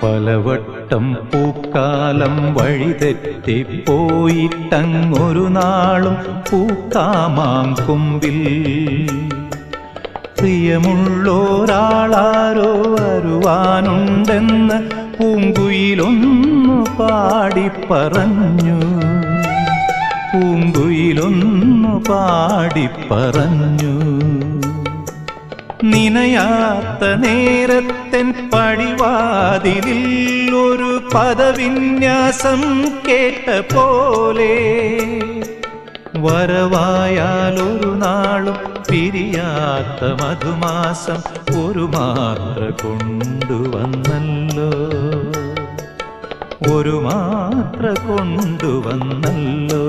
പലവട്ടം പൂക്കാലം വഴിതെറ്റിപ്പോയിട്ടങ്ങൊരു നാളും പൂക്കാമാങ്കൊമ്പിൽ പ്രിയമുള്ളോരാളാരോ വരുവാനുണ്ടെന്ന് പൂങ്കുയിലൊന്നു പാടിപ്പറഞ്ഞു. പൂങ്കുയിലൊന്നു പാടിപ്പറഞ്ഞു. നിനയാത്ത നേരത്തെൻ പടിവാതിലിൽ ഒരു പദവിന്യാസം കേട്ട പോലെ വരവായാലൊരു നാളും പിരിയാത്ത മധുമാസം ഒരു മാത്ര കൊണ്ടുവന്നല്ലോ. ഒരു മാത്ര കൊണ്ടുവന്നല്ലോ.